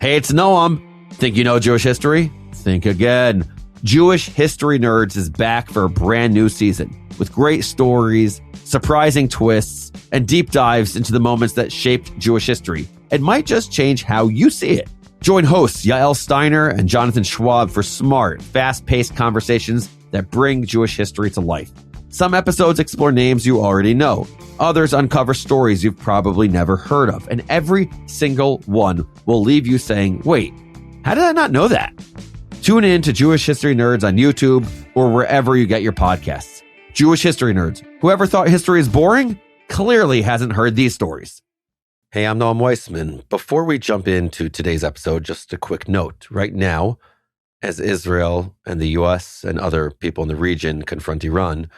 Hey, it's Noam. Think you know Jewish history? Think again. Jewish History Nerds is back for a brand new season with great stories, surprising twists, and deep dives into the moments that shaped Jewish history and might just change how you see it. Join hosts Yael Steiner and Jonathan Schwab for smart, fast-paced conversations that bring Jewish history to life. Some episodes explore names you already know. Others uncover stories you've probably never heard of. And every single one will leave you saying, wait, how did I not know that? Tune in to Jewish History Nerds on YouTube or wherever you get your podcasts. Jewish History Nerds. Whoever thought history is boring clearly hasn't heard these stories. Hey, I'm Noam Weissman. Before we jump into today's episode, just a quick note. Right now, as Israel and the U.S. and other people in the region confront Iran,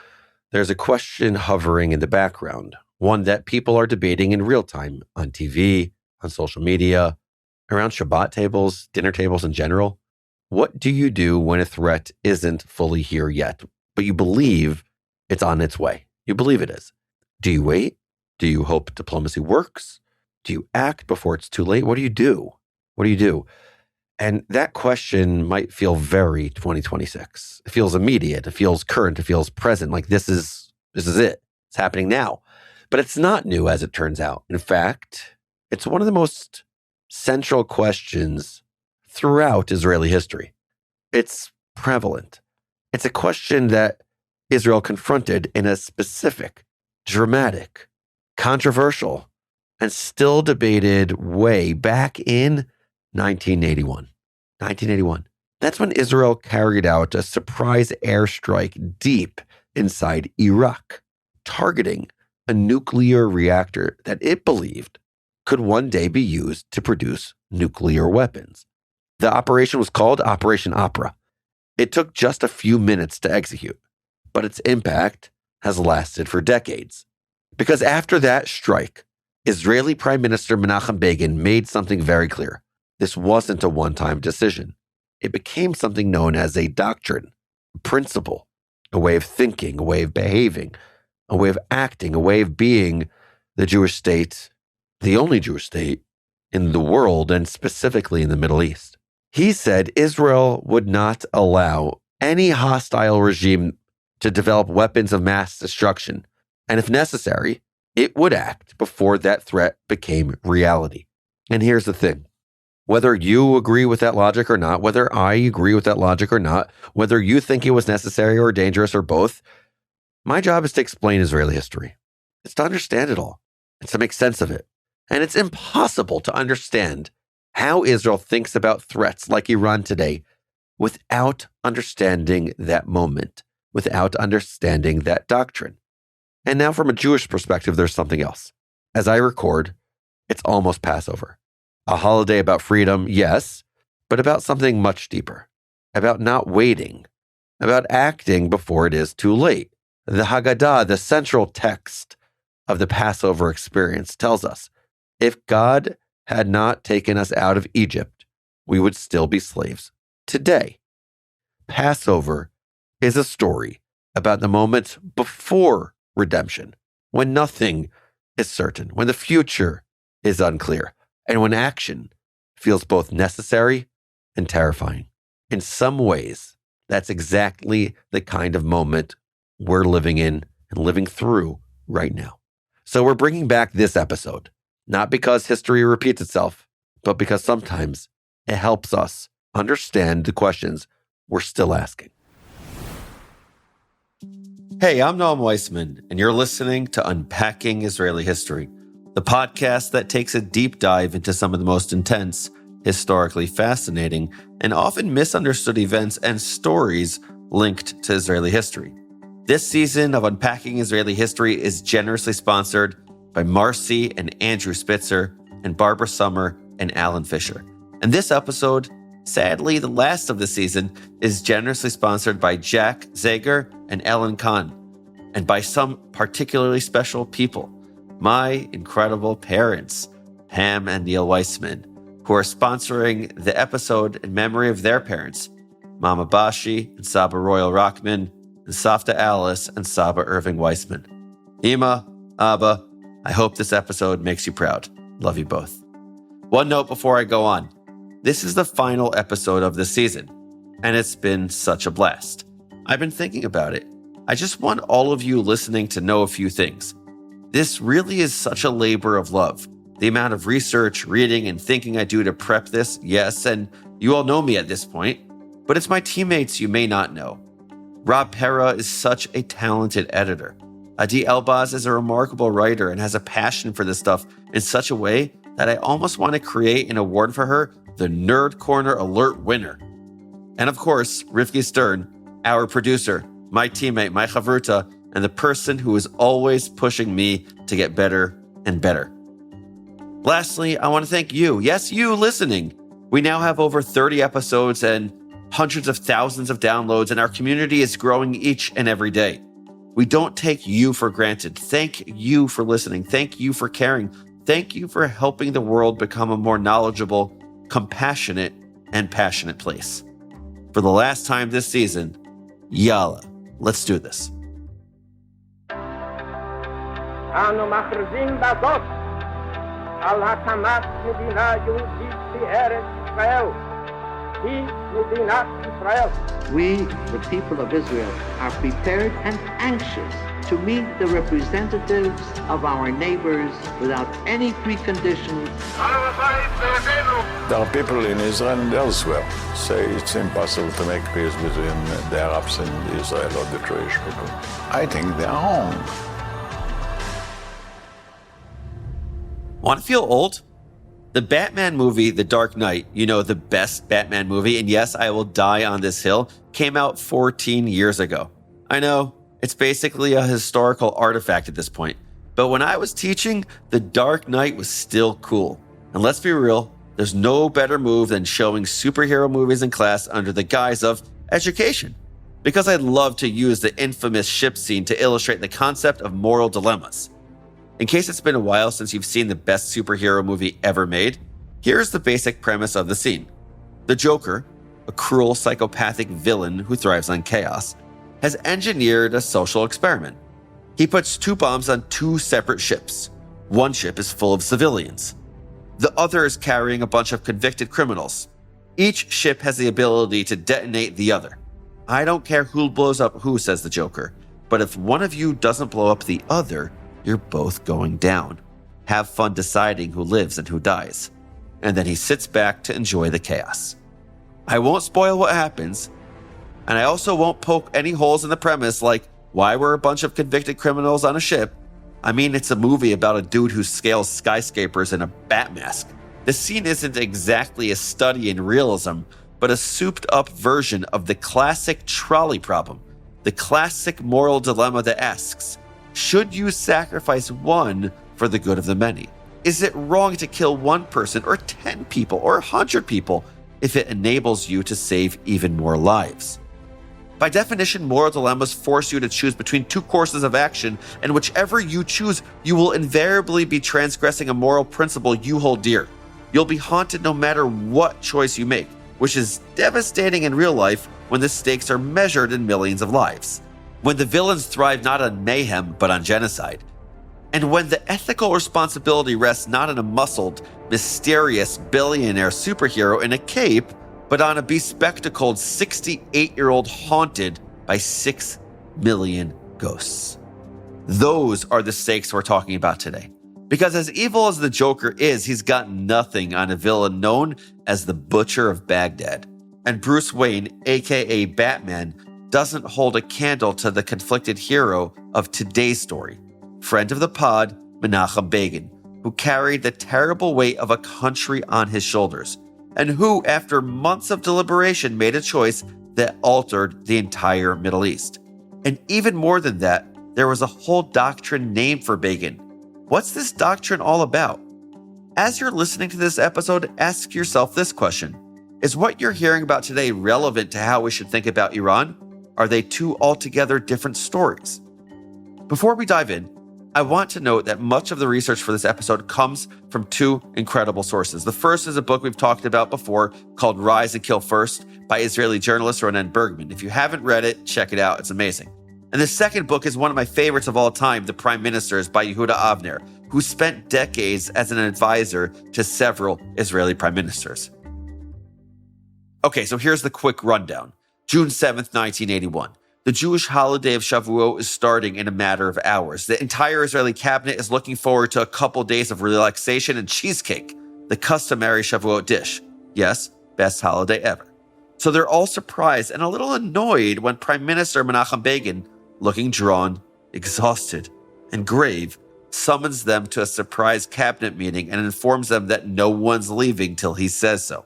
there's a question hovering in the background, one that people are debating in real time on TV, on social media, around Shabbat tables, dinner tables in general. What do you do when a threat isn't fully here yet, but you believe it's on its way? You believe it is. Do you wait? Do you hope diplomacy works? Do you act before it's too late? What do you do? What do you do? And that question might feel very 2026. It feels immediate. It feels current. It feels present. Like this is it. It's happening now. But it's not new, as it turns out. In fact, it's one of the most central questions throughout Israeli history. It's prevalent. It's a question that Israel confronted in a specific, dramatic, controversial, and still debated way back in 1981. 1981. That's when Israel carried out a surprise airstrike deep inside Iraq, targeting a nuclear reactor that it believed could one day be used to produce nuclear weapons. The operation was called Operation Opera. It took just a few minutes to execute, but its impact has lasted for decades. Because after that strike, Israeli Prime Minister Menachem Begin made something very clear. This wasn't a one-time decision. It became something known as a doctrine, a principle, a way of thinking, a way of behaving, a way of acting, a way of being the Jewish state, the only Jewish state in the world, and specifically in the Middle East. He said Israel would not allow any hostile regime to develop weapons of mass destruction, and if necessary, it would act before that threat became reality. And here's the thing. Whether you agree with that logic or not, whether I agree with that logic or not, whether you think it was necessary or dangerous or both, my job is to explain Israeli history. It's to understand it all. It's to make sense of it. And it's impossible to understand how Israel thinks about threats like Iran today without understanding that moment, without understanding that doctrine. And now from a Jewish perspective, there's something else. As I record, it's almost Passover. A holiday about freedom, yes, but about something much deeper, about not waiting, about acting before it is too late. The Haggadah, the central text of the Passover experience, tells us, if God had not taken us out of Egypt, we would still be slaves today. Passover is a story about the moments before redemption, when nothing is certain, when the future is unclear, and when action feels both necessary and terrifying. In some ways, that's exactly the kind of moment we're living in and living through right now. So we're bringing back this episode, not because history repeats itself, but because sometimes it helps us understand the questions we're still asking. Hey, I'm Noam Weissman, and you're listening to Unpacking Israeli History, the podcast that takes a deep dive into some of the most intense, historically fascinating, and often misunderstood events and stories linked to Israeli history. This season of Unpacking Israeli History is generously sponsored by Marcy and Andrew Spitzer and Barbara Summer and Alan Fisher. And this episode, sadly the last of the season, is generously sponsored by Jack Zager and Ellen Kahn, and by some particularly special people, my incredible parents, Pam and Neil Weissman, who are sponsoring the episode in memory of their parents, Mama Bashi and Saba Royal Rockman, and Safta Alice and Saba Irving Weissman. Ima, Abba, I hope this episode makes you proud. Love you both. One note before I go on. This is the final episode of this season, and it's been such a blast. I've been thinking about it. I just want all of you listening to know a few things. This really is such a labor of love. The amount of research, reading, and thinking I do to prep this, yes, and you all know me at this point, but it's my teammates you may not know. Rob Pera is such a talented editor. Adi Elbaz is a remarkable writer and has a passion for this stuff in such a way that I almost want to create an award for her, the Nerd Corner Alert winner. And of course, Rivki Stern, our producer, my teammate, my chavruta, and the person who is always pushing me to get better and better. Lastly, I want to thank you. Yes, you listening. We now have over 30 episodes and hundreds of thousands of downloads, and our community is growing each and every day. We don't take you for granted. Thank you for listening. Thank you for caring. Thank you for helping the world become a more knowledgeable, compassionate, and passionate place. For the last time this season, yalla, let's do this. אנו מכריזים בזאת על הקמת מדינה יהודית בארץ ישראל. היא מדינת ישראל. We, the people of Israel, are prepared and anxious to meet the representatives of our neighbors without any preconditions. There are people in Israel and elsewhere say it's impossible to make peace between the Arabs and Israel or the Jewish people. I think they are wrong. Want to feel old? The Batman movie, The Dark Knight, the best Batman movie, and yes, I will die on this hill, came out 14 years ago. I know, it's basically a historical artifact at this point, but when I was teaching, The Dark Knight was still cool. And let's be real, there's no better move than showing superhero movies in class under the guise of education. Because I love to use the infamous ship scene to illustrate the concept of moral dilemmas. In case it's been a while since you've seen the best superhero movie ever made, here's the basic premise of the scene. The Joker, a cruel psychopathic villain who thrives on chaos, has engineered a social experiment. He puts 2 bombs on 2 separate ships. One ship is full of civilians. The other is carrying a bunch of convicted criminals. Each ship has the ability to detonate the other. I don't care who blows up who, says the Joker, but if one of you doesn't blow up the other, you're both going down. Have fun deciding who lives and who dies. And then he sits back to enjoy the chaos. I won't spoil what happens, and I also won't poke any holes in the premise like, why were a bunch of convicted criminals on a ship? I mean, it's a movie about a dude who scales skyscrapers in a bat mask. The scene isn't exactly a study in realism, but a souped-up version of the classic trolley problem, the classic moral dilemma that asks, should you sacrifice one for the good of the many? Is it wrong to kill one person or 10 people or 100 people if it enables you to save even more lives? By definition, moral dilemmas force you to choose between 2 courses of action, and whichever you choose, you will invariably be transgressing a moral principle you hold dear. You'll be haunted no matter what choice you make, which is devastating in real life when the stakes are measured in millions of lives. When the villains thrive not on mayhem, but on genocide. And when the ethical responsibility rests not on a muscled, mysterious billionaire superhero in a cape, but on a bespectacled 68-year-old haunted by 6 million ghosts. Those are the stakes we're talking about today. Because as evil as the Joker is, he's got nothing on a villain known as the Butcher of Baghdad. And Bruce Wayne, aka Batman, doesn't hold a candle to the conflicted hero of today's story, friend of the pod, Menachem Begin, who carried the terrible weight of a country on his shoulders, and who, after months of deliberation, made a choice that altered the entire Middle East. And even more than that, there was a whole doctrine named for Begin. What's this doctrine all about? As you're listening to this episode, ask yourself this question. Is what you're hearing about today relevant to how we should think about Iran? Are they 2 altogether different stories? Before we dive in, I want to note that much of the research for this episode comes from 2 incredible sources. The first is a book we've talked about before called Rise and Kill First by Israeli journalist Ronen Bergman. If you haven't read it, check it out. It's amazing. And the second book is one of my favorites of all time, The Prime Ministers by Yehuda Avner, who spent decades as an advisor to several Israeli prime ministers. Okay, so here's the quick rundown. June 7th, 1981. The Jewish holiday of Shavuot is starting in a matter of hours. The entire Israeli cabinet is looking forward to a couple days of relaxation and cheesecake, the customary Shavuot dish. Yes, best holiday ever. So they're all surprised and a little annoyed when Prime Minister Menachem Begin, looking drawn, exhausted, and grave, summons them to a surprise cabinet meeting and informs them that no one's leaving till he says so.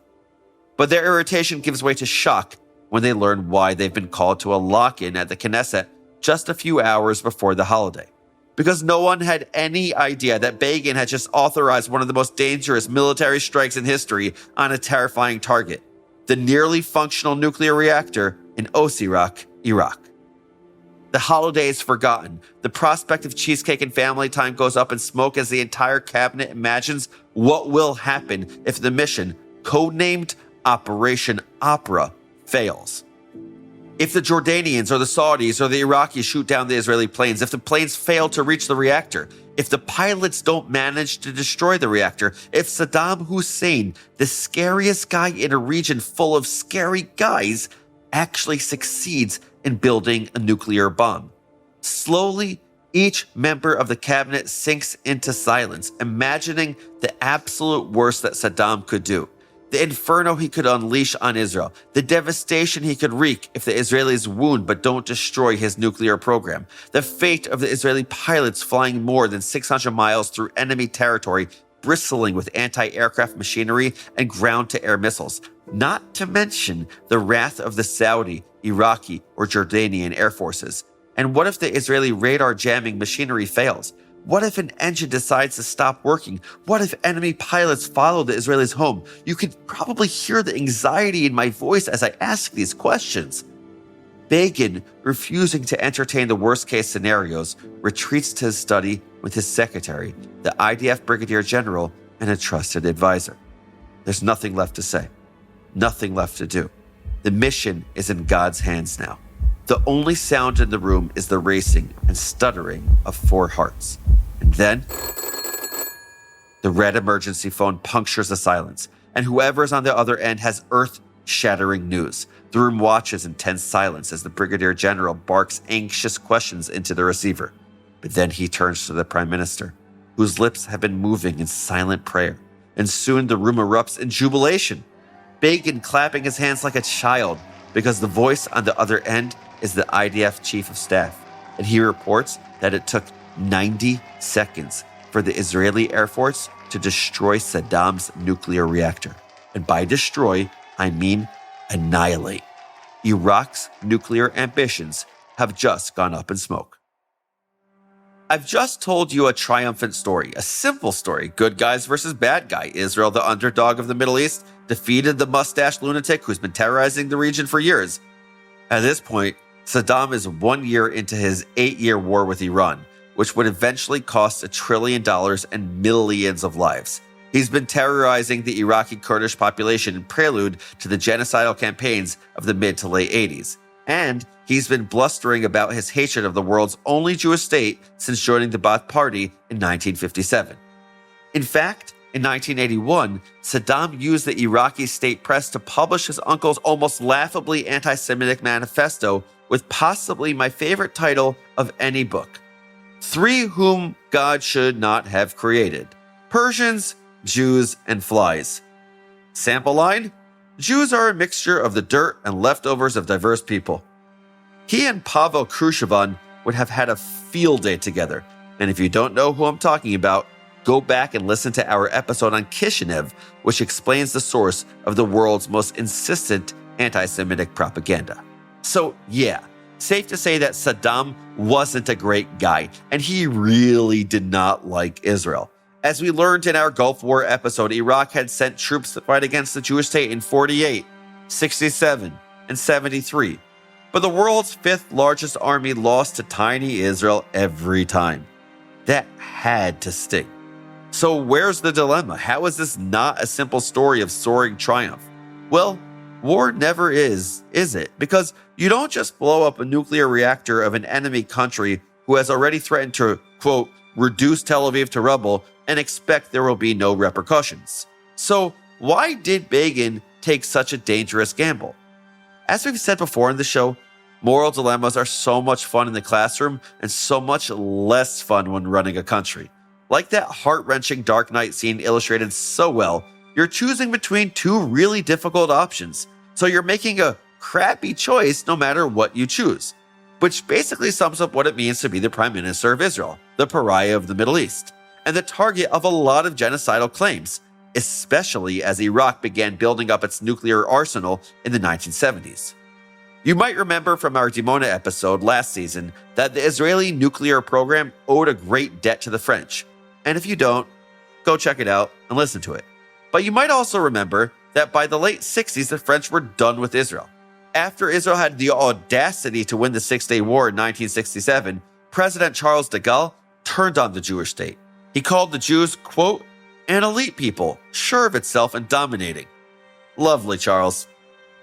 But their irritation gives way to shock when they learn why they've been called to a lock-in at the Knesset just a few hours before the holiday. Because no one had any idea that Begin had just authorized one of the most dangerous military strikes in history on a terrifying target, the nearly functional nuclear reactor in Osirak, Iraq. The holiday is forgotten. The prospect of cheesecake and family time goes up in smoke as the entire cabinet imagines what will happen if the mission, codenamed Operation Opera, fails. If the Jordanians or the Saudis or the Iraqis shoot down the Israeli planes, if the planes fail to reach the reactor, if the pilots don't manage to destroy the reactor, if Saddam Hussein, the scariest guy in a region full of scary guys, actually succeeds in building a nuclear bomb. Slowly, each member of the cabinet sinks into silence, imagining the absolute worst that Saddam could do. The inferno he could unleash on Israel, the devastation he could wreak if the Israelis wound but don't destroy his nuclear program, the fate of the Israeli pilots flying more than 600 miles through enemy territory, bristling with anti-aircraft machinery and ground-to-air missiles, not to mention the wrath of the Saudi, Iraqi, or Jordanian air forces. And what if the Israeli radar jamming machinery fails? What if an engine decides to stop working? What if enemy pilots follow the Israelis home? You could probably hear the anxiety in my voice as I ask these questions. Begin, refusing to entertain the worst-case scenarios, retreats to his study with his secretary, the IDF Brigadier General, and a trusted advisor. There's nothing left to say. Nothing left to do. The mission is in God's hands now. The only sound in the room is the racing and stuttering of 4 hearts. And then, the red emergency phone punctures the silence, and whoever's on the other end has earth-shattering news. The room watches in tense silence as the Brigadier General barks anxious questions into the receiver. But then he turns to the Prime Minister, whose lips have been moving in silent prayer, and soon the room erupts in jubilation. Begin clapping his hands like a child, because the voice on the other end is the IDF Chief of Staff, and he reports that it took 90 seconds for the Israeli Air Force to destroy Saddam's nuclear reactor. And by destroy, I mean annihilate. Iraq's nuclear ambitions have just gone up in smoke. I've just told you a triumphant story, a simple story. Good guys versus bad guy. Israel, the underdog of the Middle East, defeated the mustached lunatic who's been terrorizing the region for years. At this point, Saddam is 1 year into his 8-year war with Iran, which would eventually cost $1 trillion and millions of lives. He's been terrorizing the Iraqi Kurdish population in prelude to the genocidal campaigns of the mid to late 80s. And he's been blustering about his hatred of the world's only Jewish state since joining the Ba'ath Party in 1957. In fact, in 1981, Saddam used the Iraqi state press to publish his uncle's almost laughably anti-Semitic manifesto with possibly my favorite title of any book, 3 Whom God Should Not Have Created: Persians, Jews, and Flies. Sample line: Jews are a mixture of the dirt and leftovers of diverse people. He and Pavel Khrushchev would have had a field day together, and if you don't know who I'm talking about, go back and listen to our episode on Kishinev, which explains the source of the world's most insistent anti-Semitic propaganda. So yeah, safe to say that Saddam wasn't a great guy, and he really did not like Israel. As we learned in our Gulf War episode, Iraq had sent troops to fight against the Jewish state in 48, 67, and 73. But the world's 5th largest army lost to tiny Israel every time. That had to sting. So where's the dilemma? How is this not a simple story of soaring triumph? Well, war never is it? Because you don't just blow up a nuclear reactor of an enemy country who has already threatened to, quote, reduce Tel Aviv to rubble and expect there will be no repercussions. So why did Begin take such a dangerous gamble? As we've said before in the show, moral dilemmas are so much fun in the classroom and so much less fun when running a country. Like that heart-wrenching Dark Knight scene illustrated so well, you're choosing between two really difficult options, so you're making a crappy choice no matter what you choose, which basically sums up what it means to be the Prime Minister of Israel, the pariah of the Middle East, and the target of a lot of genocidal claims, especially as Iraq began building up its nuclear arsenal in the 1970s. You might remember from our Dimona episode last season that the Israeli nuclear program owed a great debt to the French, and if you don't, go check it out and listen to it. But you might also remember that by the late 60s, the French were done with Israel. After Israel had the audacity to win the Six-Day War in 1967, President Charles de Gaulle turned on the Jewish state. He called the Jews, quote, an elite people, sure of itself and dominating. Lovely, Charles.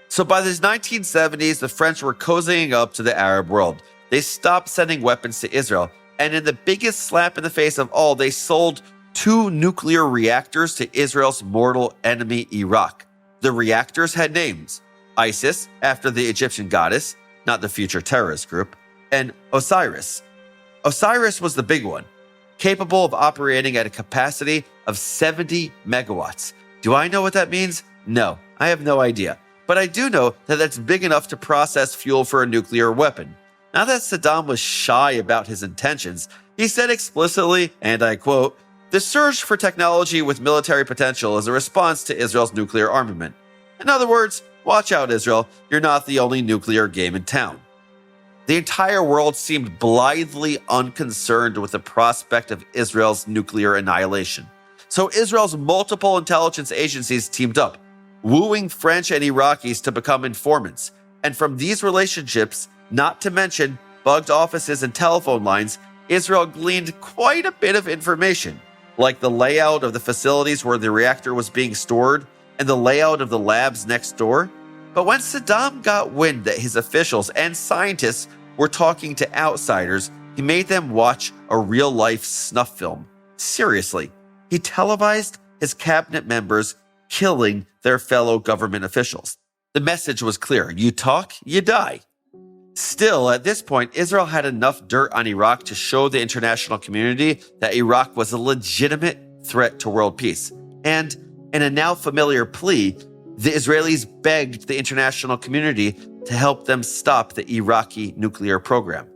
So by the 1970s, the French were cozying up to the Arab world. They stopped sending weapons to Israel, and in the biggest slap in the face of all, they sold 2 nuclear reactors to Israel's mortal enemy, Iraq. The reactors had names: ISIS, after the Egyptian goddess, not the future terrorist group, and Osiris. Osiris was the big one, capable of operating at a capacity of 70 megawatts. Do I know what that means? No, I have no idea. But I do know that that's big enough to process fuel for a nuclear weapon. Now that Saddam was shy about his intentions, he said explicitly, and I quote, "The surge for technology with military potential is a response to Israel's nuclear armament." In other words, watch out, Israel, you're not the only nuclear game in town. The entire world seemed blithely unconcerned with the prospect of Israel's nuclear annihilation. So Israel's multiple intelligence agencies teamed up, wooing French and Iraqis to become informants. And from these relationships, not to mention bugged offices and telephone lines, Israel gleaned quite a bit of information, like the layout of the facilities where the reactor was being stored and the layout of the labs next door. But when Saddam got wind that his officials and scientists were talking to outsiders, he made them watch a real-life snuff film. Seriously, he televised his cabinet members killing their fellow government officials. The message was clear: you talk, you die. Still, at this point, Israel had enough dirt on Iraq to show the international community that Iraq was a legitimate threat to world peace. And in a now familiar plea, the Israelis begged the international community to help them stop the Iraqi nuclear program.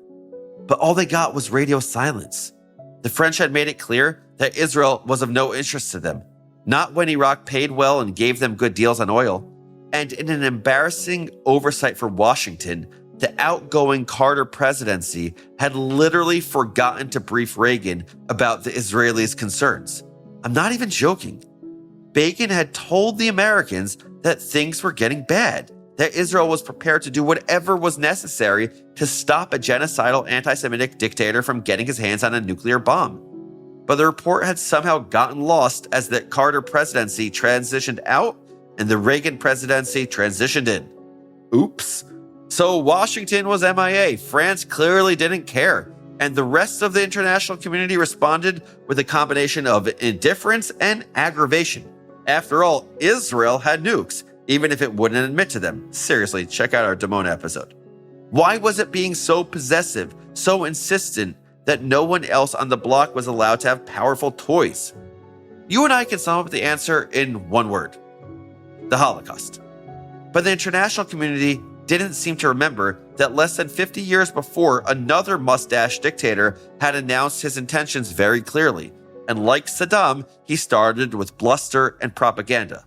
But all they got was radio silence. The French had made it clear that Israel was of no interest to them, not when Iraq paid well and gave them good deals on oil. And in an embarrassing oversight for Washington, the outgoing Carter presidency had literally forgotten to brief Reagan about the Israelis' concerns. I'm not even joking. Begin had told the Americans that things were getting bad, that Israel was prepared to do whatever was necessary to stop a genocidal anti-Semitic dictator from getting his hands on a nuclear bomb. But the report had somehow gotten lost as the Carter presidency transitioned out and the Reagan presidency transitioned in. Oops. So Washington was MIA. France clearly didn't care. And the rest of the international community responded with a combination of indifference and aggravation. After all, Israel had nukes, even if it wouldn't admit to them. Seriously, check out our Dimona episode. Why was it being so possessive, so insistent, that no one else on the block was allowed to have powerful toys? You and I can sum up the answer in one word: the Holocaust. But the international community didn't seem to remember that less than 50 years before, another mustache dictator had announced his intentions very clearly. And like Saddam, he started with bluster and propaganda.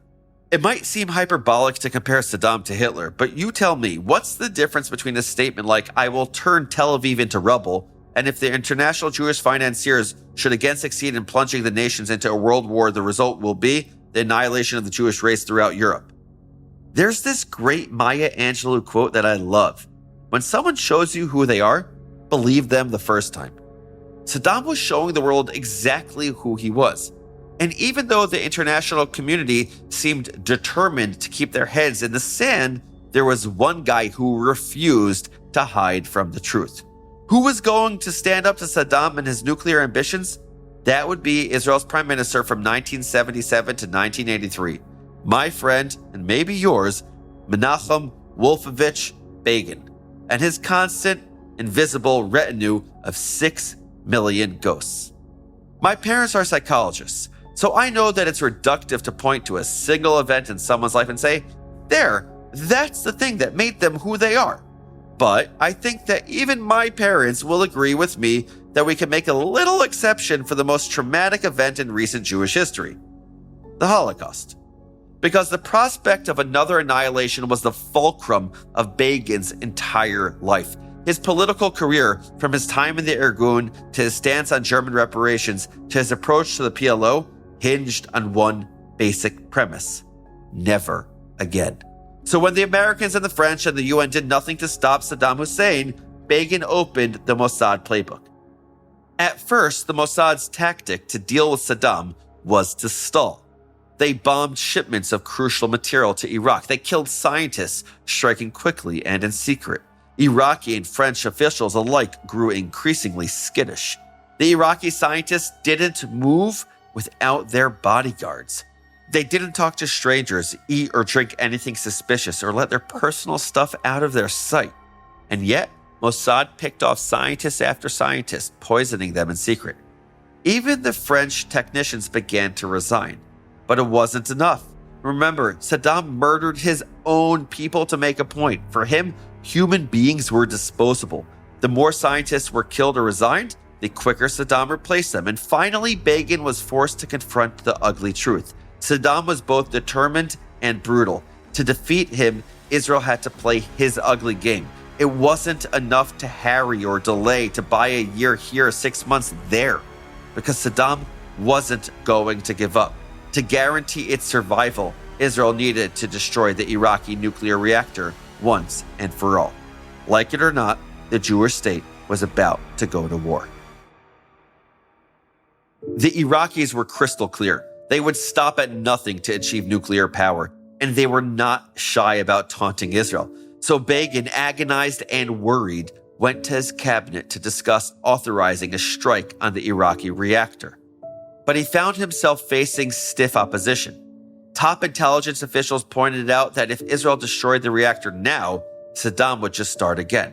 It might seem hyperbolic to compare Saddam to Hitler, but you tell me, what's the difference between a statement like, "I will turn Tel Aviv into rubble," and if the international Jewish financiers should again succeed in plunging the nations into a world war, the result will be the annihilation of the Jewish race throughout Europe? There's this great Maya Angelou quote that I love. When someone shows you who they are, believe them the first time. Saddam was showing the world exactly who he was. And even though the international community seemed determined to keep their heads in the sand, there was one guy who refused to hide from the truth. Who was going to stand up to Saddam and his nuclear ambitions? That would be Israel's prime minister from 1977 to 1983, my friend, and maybe yours, Menachem Wolfowitz Begin, and his constant, invisible retinue of 6 million ghosts. My parents are psychologists, so I know that it's reductive to point to a single event in someone's life and say, that's the thing that made them who they are. But I think that even my parents will agree with me that we can make a little exception for the most traumatic event in recent Jewish history, the Holocaust. Because the prospect of another annihilation was the fulcrum of Begin's entire life. His political career, from his time in the Irgun to his stance on German reparations to his approach to the PLO, hinged on one basic premise: never again. So when the Americans and the French and the UN did nothing to stop Saddam Hussein, Begin opened the Mossad playbook. At first, the Mossad's tactic to deal with Saddam was to stall. They bombed shipments of crucial material to Iraq. They killed scientists, striking quickly and in secret. Iraqi and French officials alike grew increasingly skittish. The Iraqi scientists didn't move without their bodyguards. They didn't talk to strangers, eat or drink anything suspicious, or let their personal stuff out of their sight. And yet, Mossad picked off scientist after scientist, poisoning them in secret. Even the French technicians began to resign. But it wasn't enough. Remember, Saddam murdered his own people to make a point. For him, human beings were disposable. The more scientists were killed or resigned, the quicker Saddam replaced them. And finally, Begin was forced to confront the ugly truth. Saddam was both determined and brutal. To defeat him, Israel had to play his ugly game. It wasn't enough to harry or delay, to buy a year here, 6 months there, because Saddam wasn't going to give up. To guarantee its survival, Israel needed to destroy the Iraqi nuclear reactor once and for all. Like it or not, the Jewish state was about to go to war. The Iraqis were crystal clear. They would stop at nothing to achieve nuclear power, and they were not shy about taunting Israel. So Begin, agonized and worried, went to his cabinet to discuss authorizing a strike on the Iraqi reactor. But he found himself facing stiff opposition. Top intelligence officials pointed out that if Israel destroyed the reactor now, Saddam would just start again.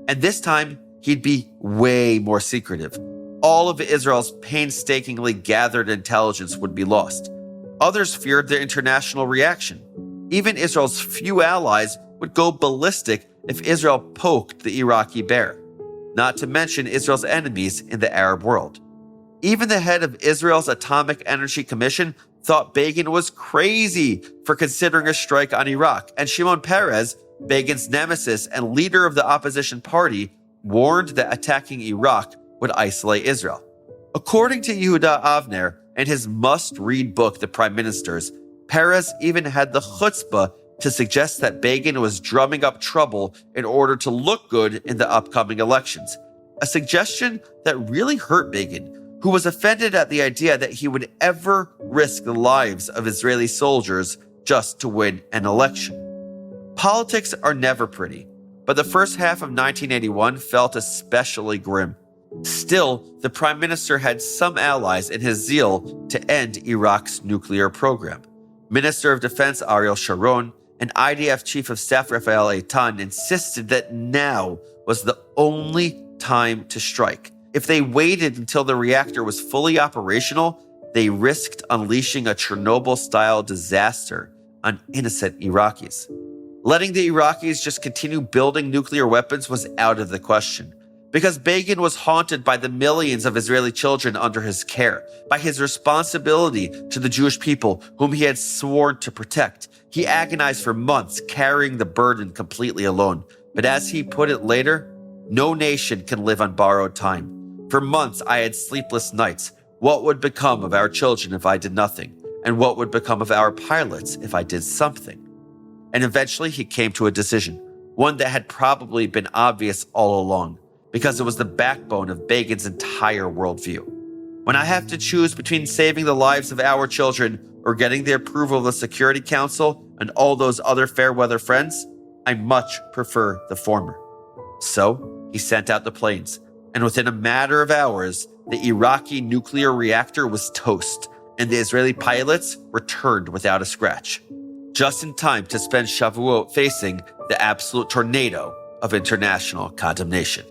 And this time, he'd be way more secretive. All of Israel's painstakingly gathered intelligence would be lost. Others feared the international reaction. Even Israel's few allies would go ballistic if Israel poked the Iraqi bear, not to mention Israel's enemies in the Arab world. Even the head of Israel's Atomic Energy Commission thought Begin was crazy for considering a strike on Iraq, and Shimon Peres, Begin's nemesis and leader of the opposition party, warned that attacking Iraq would isolate Israel. According to Yehuda Avner in his must-read book, The Prime Ministers, Peres even had the chutzpah to suggest that Begin was drumming up trouble in order to look good in the upcoming elections, a suggestion that really hurt Begin, who was offended at the idea that he would ever risk the lives of Israeli soldiers just to win an election. Politics are never pretty, but the first half of 1981 felt especially grim. Still, the prime minister had some allies in his zeal to end Iraq's nuclear program. Minister of Defense Ariel Sharon and IDF Chief of Staff Rafael Eitan insisted that now was the only time to strike. If they waited until the reactor was fully operational, they risked unleashing a Chernobyl-style disaster on innocent Iraqis. Letting the Iraqis just continue building nuclear weapons was out of the question, because Begin was haunted by the millions of Israeli children under his care, by his responsibility to the Jewish people whom he had sworn to protect. He agonized for months, carrying the burden completely alone. But as he put it later, no nation can live on borrowed time. For months, I had sleepless nights. What would become of our children if I did nothing? And what would become of our pilots if I did something? And eventually he came to a decision, one that had probably been obvious all along, because it was the backbone of Begin's entire worldview. When I have to choose between saving the lives of our children or getting the approval of the Security Council and all those other fair-weather friends, I much prefer the former. So he sent out the planes, and within a matter of hours, the Iraqi nuclear reactor was toast, and the Israeli pilots returned without a scratch, just in time to spend Shavuot facing the absolute tornado of international condemnation.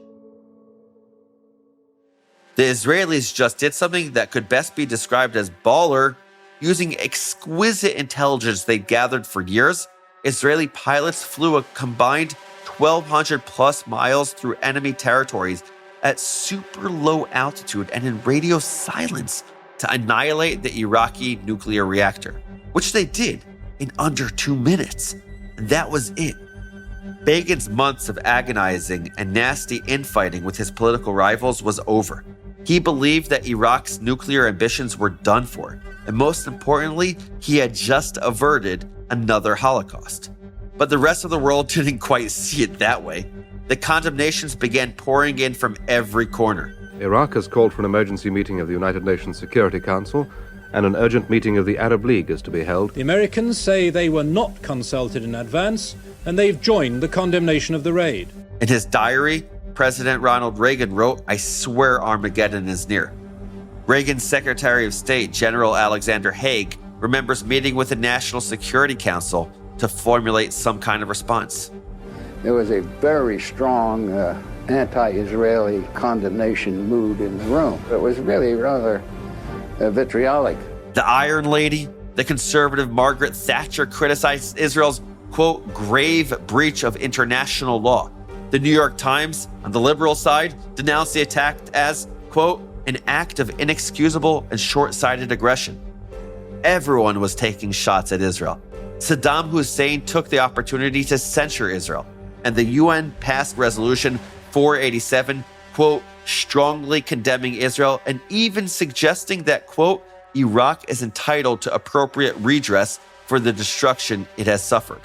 The Israelis just did something that could best be described as baller. Using exquisite intelligence they'd gathered for years, Israeli pilots flew a combined 1,200 plus miles through enemy territories at super low altitude and in radio silence to annihilate the Iraqi nuclear reactor, which they did in under 2 minutes. And that was it. Begin's months of agonizing and nasty infighting with his political rivals was over. He believed that Iraq's nuclear ambitions were done for, and most importantly, he had just averted another Holocaust. But the rest of the world didn't quite see it that way. The condemnations began pouring in from every corner. Iraq has called for an emergency meeting of the United Nations Security Council, and an urgent meeting of the Arab League is to be held. The Americans say they were not consulted in advance, and they've joined the condemnation of the raid. In his diary, President Ronald Reagan wrote, "I swear Armageddon is near." Reagan's Secretary of State, General Alexander Haig, remembers meeting with the National Security Council to formulate some kind of response. There was a very strong anti-Israeli condemnation mood in the room. It was really rather vitriolic. The Iron Lady, the conservative Margaret Thatcher, criticized Israel's, quote, grave breach of international law. The New York Times, on the liberal side, denounced the attack as, quote, an act of inexcusable and short-sighted aggression. Everyone was taking shots at Israel. Saddam Hussein took the opportunity to censure Israel, and the UN passed Resolution 487, quote, strongly condemning Israel and even suggesting that, quote, Iraq is entitled to appropriate redress for the destruction it has suffered.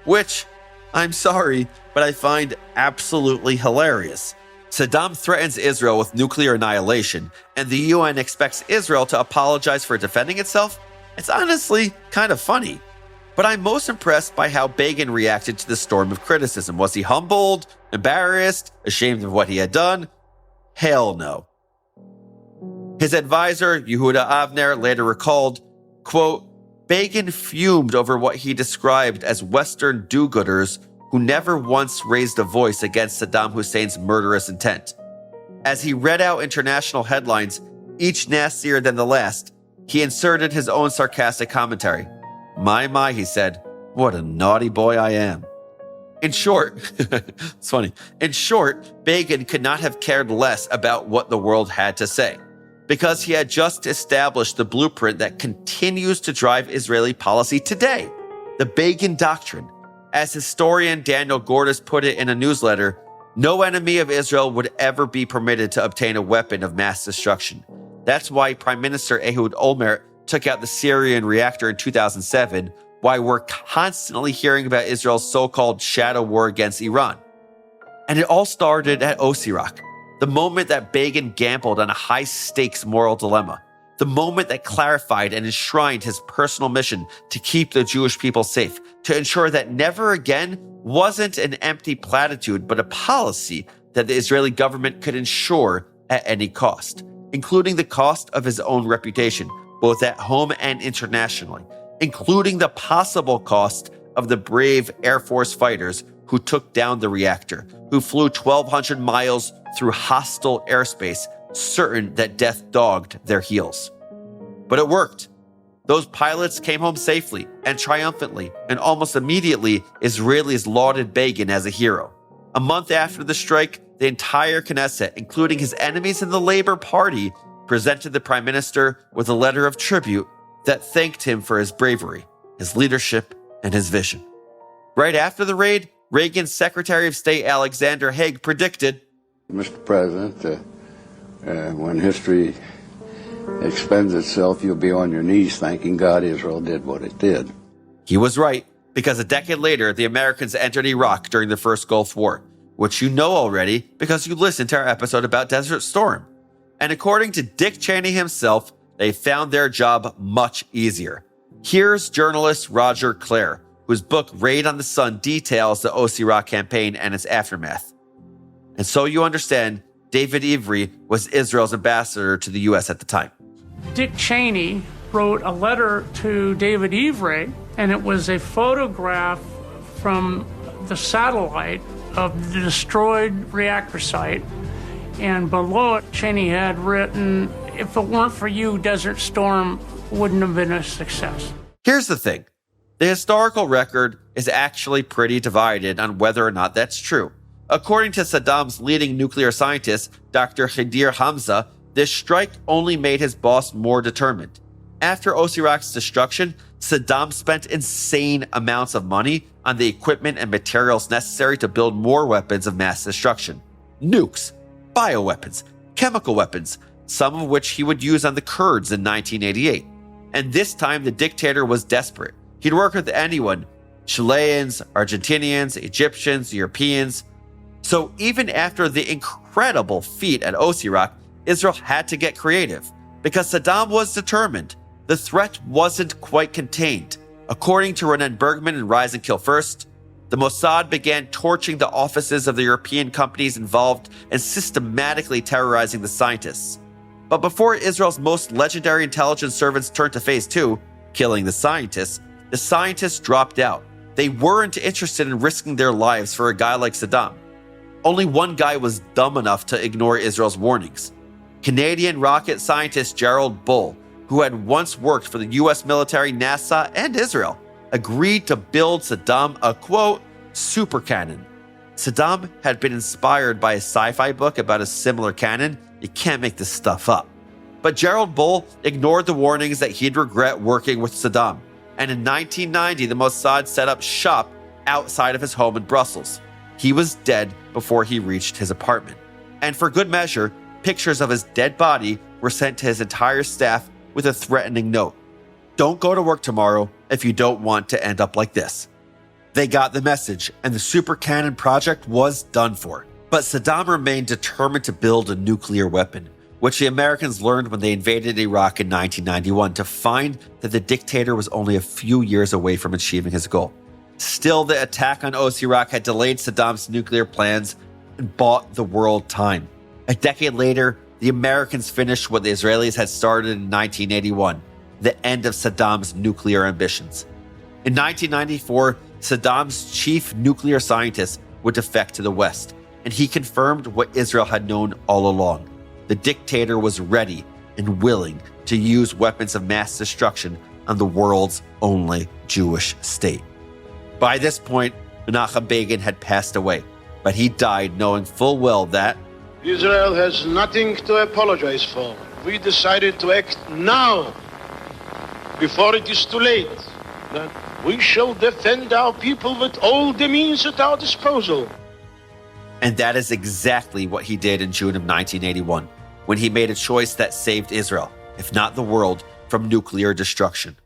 Which, I'm sorry, but I find absolutely hilarious. Saddam threatens Israel with nuclear annihilation, and the UN expects Israel to apologize for defending itself? It's honestly kind of funny. But I'm most impressed by how Begin reacted to the storm of criticism. Was he humbled, embarrassed, ashamed of what he had done? Hell no. His advisor, Yehuda Avner, later recalled, quote, Begin fumed over what he described as Western do-gooders who never once raised a voice against Saddam Hussein's murderous intent. As he read out international headlines, each nastier than the last, he inserted his own sarcastic commentary. My, he said, what a naughty boy I am. In short, it's funny. In short, Begin could not have cared less about what the world had to say, because he had just established the blueprint that continues to drive Israeli policy today, the Begin Doctrine. As historian Daniel Gordis put it in a newsletter, no enemy of Israel would ever be permitted to obtain a weapon of mass destruction. That's why Prime Minister Ehud Olmert took out the Syrian reactor in 2007, why we're constantly hearing about Israel's so-called shadow war against Iran. And it all started at Osirak, the moment that Begin gambled on a high-stakes moral dilemma, the moment that clarified and enshrined his personal mission to keep the Jewish people safe, to ensure that never again wasn't an empty platitude, but a policy that the Israeli government could ensure at any cost, including the cost of his own reputation, both at home and internationally, including the possible cost of the brave Air Force fighters who took down the reactor, who flew 1,200 miles through hostile airspace, certain that death dogged their heels. But it worked. Those pilots came home safely and triumphantly, and almost immediately, Israelis lauded Begin as a hero. A month after the strike, the entire Knesset, including his enemies in the Labor Party, presented the prime minister with a letter of tribute that thanked him for his bravery, his leadership, and his vision. Right after the raid, Reagan's Secretary of State Alexander Haig predicted, Mr. President, when history expends itself, you'll be on your knees thanking God Israel did what it did. He was right, because a decade later, the Americans entered Iraq during the first Gulf War, which you know already because you listened to our episode about Desert Storm. And according to Dick Cheney himself, they found their job much easier. Here's journalist Roger Clare, whose book Raid on the Sun details the Osirak campaign and its aftermath. And so you understand, David Ivry was Israel's ambassador to the U.S. at the time. Dick Cheney, wrote a letter to David Ivray, and it was a photograph from the satellite of the destroyed reactor site. And below it, Cheney had written, "If it weren't for you, Desert Storm wouldn't have been a success." Here's the thing. The historical record is actually pretty divided on whether or not that's true. According to Saddam's leading nuclear scientist, Dr. Khadir Hamza, this strike only made his boss more determined. After Osirak's destruction, Saddam spent insane amounts of money on the equipment and materials necessary to build more weapons of mass destruction. Nukes, bioweapons, chemical weapons, some of which he would use on the Kurds in 1988. And this time the dictator was desperate. He'd work with anyone, Chileans, Argentinians, Egyptians, Europeans. So even after the incredible feat at Osirak, Israel had to get creative because Saddam was determined. The threat wasn't quite contained. According to Renan Bergman in Rise and Kill First, the Mossad began torching the offices of the European companies involved and systematically terrorizing the scientists. But before Israel's most legendary intelligence servants turned to phase 2, killing the scientists dropped out. They weren't interested in risking their lives for a guy like Saddam. Only one guy was dumb enough to ignore Israel's warnings. Canadian rocket scientist Gerald Bull, who had once worked for the US military, NASA, and Israel, agreed to build Saddam a, quote, super cannon. Saddam had been inspired by a sci-fi book about a similar cannon. You can't make this stuff up. But Gerald Bull ignored the warnings that he'd regret working with Saddam. And in 1990, the Mossad set up shop outside of his home in Brussels. He was dead before he reached his apartment. And for good measure, pictures of his dead body were sent to his entire staff with a threatening note. Don't go to work tomorrow if you don't want to end up like this. They got the message, and the super cannon project was done for. But Saddam remained determined to build a nuclear weapon, which the Americans learned when they invaded Iraq in 1991 to find that the dictator was only a few years away from achieving his goal. Still, the attack on Osirak had delayed Saddam's nuclear plans and bought the world time. A decade later, the Americans finished what the Israelis had started in 1981, the end of Saddam's nuclear ambitions. In 1994, Saddam's chief nuclear scientist would defect to the West, and he confirmed what Israel had known all along. The dictator was ready and willing to use weapons of mass destruction on the world's only Jewish state. By this point, Menachem Begin had passed away, but he died knowing full well that Israel has nothing to apologize for. We decided to act now, before it is too late, that we shall defend our people with all the means at our disposal. And that is exactly what he did in June of 1981, when he made a choice that saved Israel, if not the world, from nuclear destruction.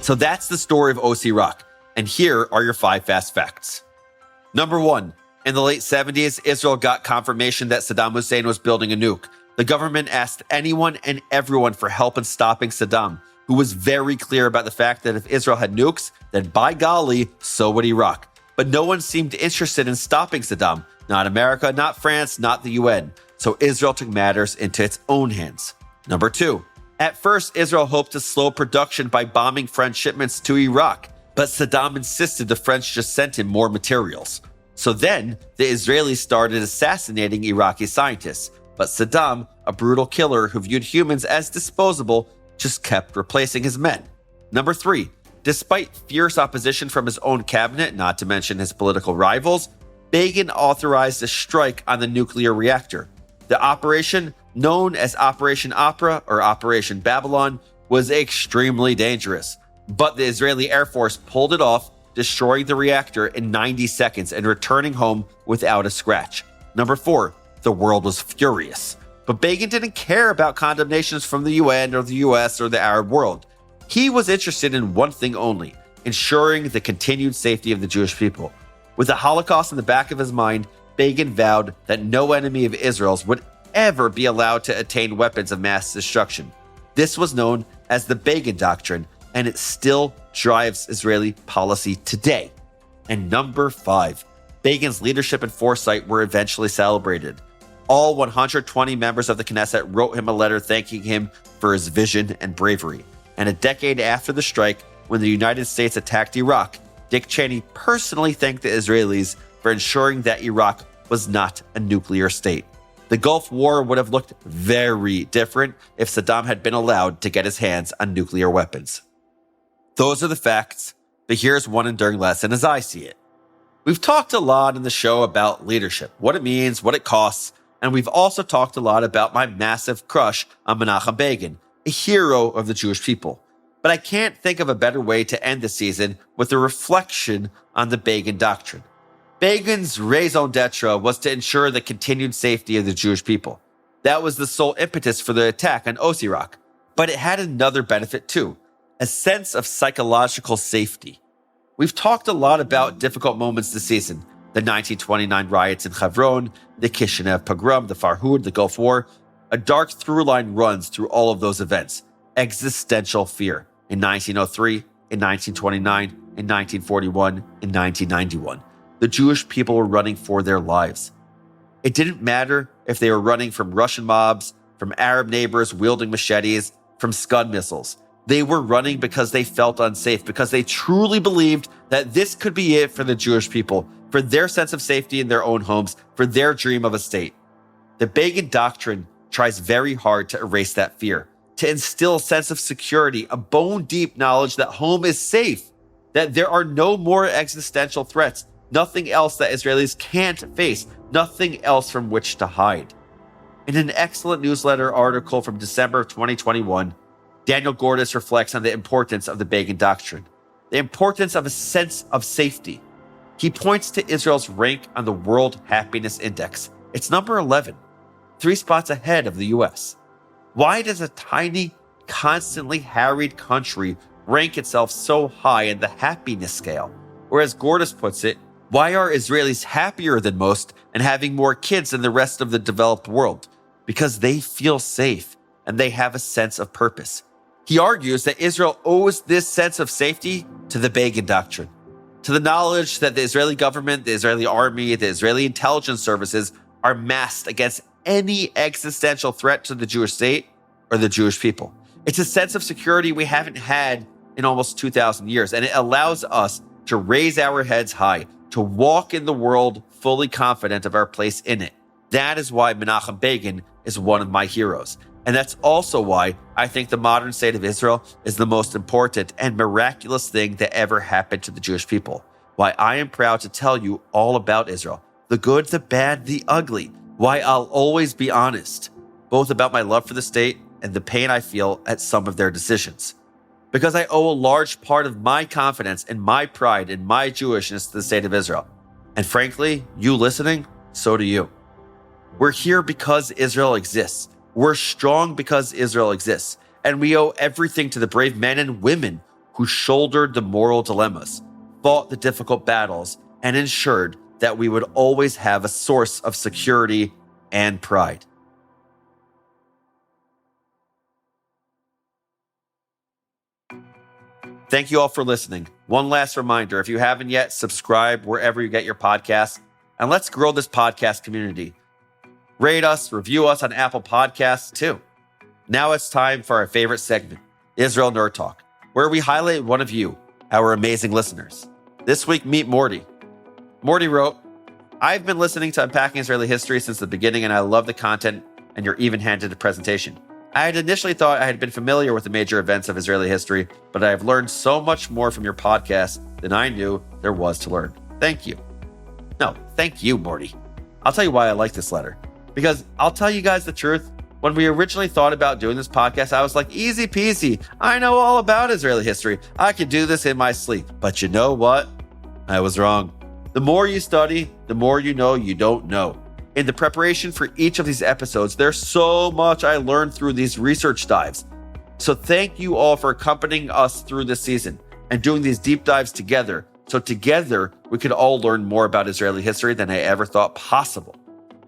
So that's the story of Osirak, and here are your 5 fast facts. Number 1, in the late 70s, Israel got confirmation that Saddam Hussein was building a nuke. The government asked anyone and everyone for help in stopping Saddam, who was very clear about the fact that if Israel had nukes, then by golly, so would Iraq. But no one seemed interested in stopping Saddam. Not America, not France, not the UN. So Israel took matters into its own hands. Number 2, at first, Israel hoped to slow production by bombing French shipments to Iraq. But Saddam insisted the French just sent him more materials. So then, the Israelis started assassinating Iraqi scientists. But Saddam, a brutal killer who viewed humans as disposable, just kept replacing his men. Number 3, despite fierce opposition from his own cabinet, not to mention his political rivals, Begin authorized a strike on the nuclear reactor. The operation, known as Operation Opera or Operation Babylon, was extremely dangerous. But the Israeli Air Force pulled it off, destroying the reactor in 90 seconds and returning home without a scratch. Number 4, the world was furious. But Begin didn't care about condemnations from the UN or the US or the Arab world. He was interested in one thing only, ensuring the continued safety of the Jewish people. With the Holocaust in the back of his mind, Begin vowed that no enemy of Israel's would ever be allowed to attain weapons of mass destruction. This was known as the Begin Doctrine, and it still drives Israeli policy today. And number 5, Begin's leadership and foresight were eventually celebrated. All 120 members of the Knesset wrote him a letter thanking him for his vision and bravery. And a decade after the strike, when the United States attacked Iraq, Dick Cheney personally thanked the Israelis for ensuring that Iraq was not a nuclear state. The Gulf War would have looked very different if Saddam had been allowed to get his hands on nuclear weapons. Those are the facts, but here's one enduring lesson as I see it. We've talked a lot in the show about leadership, what it means, what it costs, and we've also talked a lot about my massive crush on Menachem Begin, a hero of the Jewish people. But I can't think of a better way to end the season with a reflection on the Begin Doctrine. Begin's raison d'etre was to ensure the continued safety of the Jewish people. That was the sole impetus for the attack on Osirak. But it had another benefit too, a sense of psychological safety. We've talked a lot about difficult moments this season, the 1929 riots in Hebron, the Kishinev pogrom, the Farhud, the Gulf War. A dark through line runs through all of those events. Existential fear in 1903, in 1929, in 1941, in 1991. The Jewish people were running for their lives. It didn't matter if they were running from Russian mobs, from Arab neighbors wielding machetes, from Scud missiles. They were running because they felt unsafe, because they truly believed that this could be it for the Jewish people, for their sense of safety in their own homes, for their dream of a state. The Begin Doctrine tries very hard to erase that fear, to instill a sense of security, a bone-deep knowledge that home is safe, that there are no more existential threats, nothing else that Israelis can't face, nothing else from which to hide. In an excellent newsletter article from December of 2021, Daniel Gordis reflects on the importance of the Begin Doctrine, the importance of a sense of safety. He points to Israel's rank on the World Happiness Index. It's number 11, 3 spots ahead of the US. Why does a tiny, constantly harried country rank itself so high in the happiness scale? Or as Gordis puts it, why are Israelis happier than most and having more kids than the rest of the developed world? Because they feel safe and they have a sense of purpose. He argues that Israel owes this sense of safety to the Begin Doctrine, to the knowledge that the Israeli government, the Israeli army, the Israeli intelligence services are massed against any existential threat to the Jewish state or the Jewish people. It's a sense of security we haven't had in almost 2,000 years, and it allows us to raise our heads high, to walk in the world fully confident of our place in it. That is why Menachem Begin is one of my heroes. And that's also why I think the modern state of Israel is the most important and miraculous thing that ever happened to the Jewish people. Why I am proud to tell you all about Israel, the good, the bad, the ugly. Why I'll always be honest, both about my love for the state and the pain I feel at some of their decisions. Because I owe a large part of my confidence and my pride and my Jewishness to the state of Israel. And frankly, you listening, so do you. We're here because Israel exists. We're strong because Israel exists. And we owe everything to the brave men and women who shouldered the moral dilemmas, fought the difficult battles, and ensured that we would always have a source of security and pride. Thank you all for listening. One last reminder, if you haven't yet, subscribe wherever you get your podcasts, and let's grow this podcast community. Rate us, review us on Apple Podcasts too. Now it's time for our favorite segment, Israel Nerd Talk, where we highlight one of you, our amazing listeners. This week, meet Morty. Morty wrote, I've been listening to Unpacking Israeli History since the beginning, and I love the content and your even-handed presentation. I had initially thought I had been familiar with the major events of Israeli history, but I have learned so much more from your podcast than I knew there was to learn. Thank you. No, thank you, Morty. I'll tell you why I like this letter. Because I'll tell you guys the truth. When we originally thought about doing this podcast, I was like, easy peasy. I know all about Israeli history. I could do this in my sleep. But you know what? I was wrong. The more you study, the more you know you don't know. In the preparation for each of these episodes, there's so much I learned through these research dives. So thank you all for accompanying us through this season and doing these deep dives together. So together, we could all learn more about Israeli history than I ever thought possible.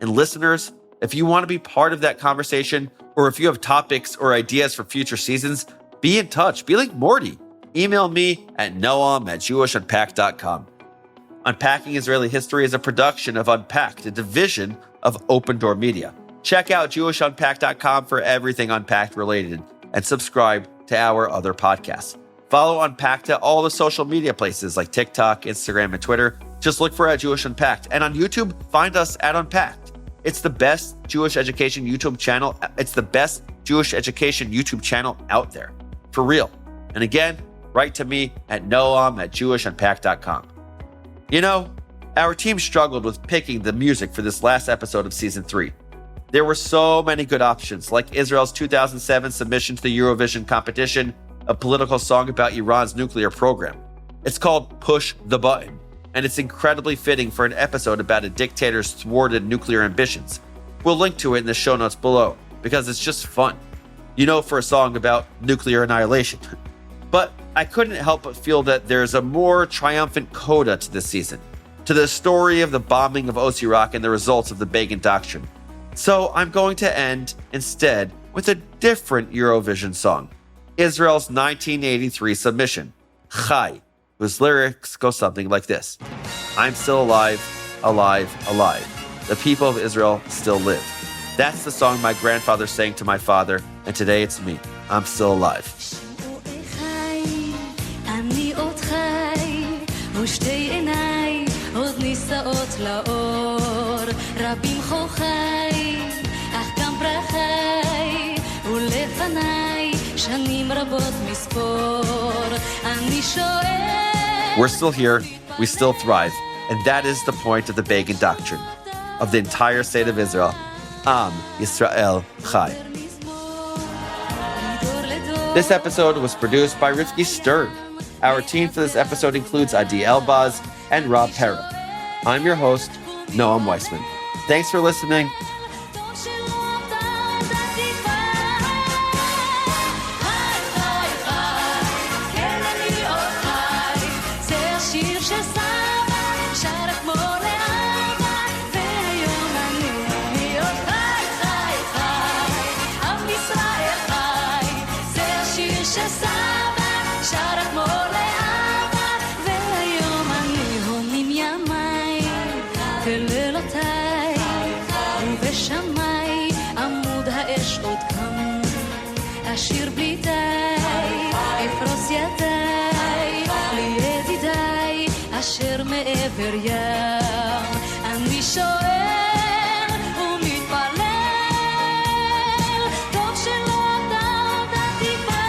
And listeners, if you want to be part of that conversation, or if you have topics or ideas for future seasons, be in touch. Be like Morty. Email me at noam@jewishunpacked.com. Unpacking Israeli History is a production of Unpacked, a division of OpenDor Media. Check out JewishUnpacked.com for everything Unpacked related and subscribe to our other podcasts. Follow Unpacked at all the social media places like TikTok, Instagram, and Twitter. Just look for Jewish Unpacked. And on YouTube, find us at Unpacked. It's the best Jewish education YouTube channel. It's the best Jewish education YouTube channel out there. For real. And again, write to me at noam@jewishunpacked.com. You know, our team struggled with picking the music for this last episode of Season 3. There were so many good options, like Israel's 2007 submission to the Eurovision competition, a political song about Iran's nuclear program. It's called Push the Button, and it's incredibly fitting for an episode about a dictator's thwarted nuclear ambitions. We'll link to it in the show notes below, because it's just fun. You know, for a song about nuclear annihilation. But I couldn't help but feel that there's a more triumphant coda to this season, to the story of the bombing of Osirak and the results of the Begin Doctrine. So I'm going to end, instead, with a different Eurovision song, Israel's 1983 submission, Chai, whose lyrics go something like this. I'm still alive, alive, alive. The people of Israel still live. That's the song my grandfather sang to my father, and today it's me. I'm still alive. We're still here, we still thrive, and that is the point of the Begin Doctrine, of the entire state of Israel. Am Yisrael Chai. This episode was produced by Rivki Stern. Our team for this episode includes Adi Elbaz and Rob Pera. I'm your host, Noam Weissman. Thanks for listening. אשיר בלי די, אפרוס ידיי, לידידיי, אשר מעבר ים. אני שואל ומתפלל, טוב שלא עוד התקווה.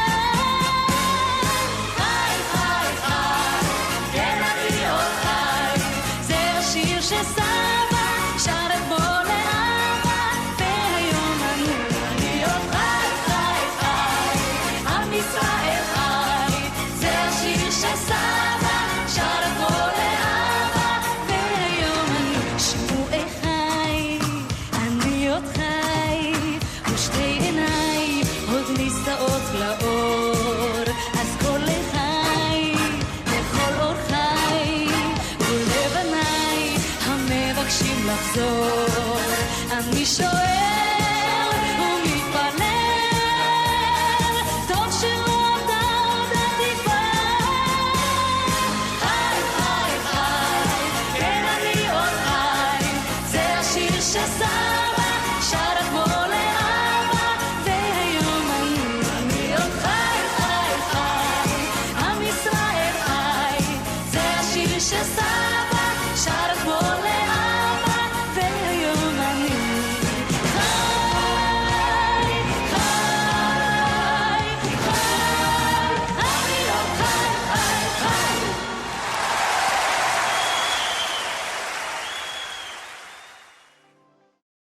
חי, חי, חי, כן אני עוד חי, זה השיר שסבא שר אתמול לאבא, והיום אני עוד חי. ישראל חי, זה השיר שסבא שר אתמול לאבא, והיום אני שמועי חי, אני עוד חי, ושתי עיניי עוד נישאות לאור, אז כל לחי, לכל אור חי, ולבניי המבקשים לחזור, אני שואל just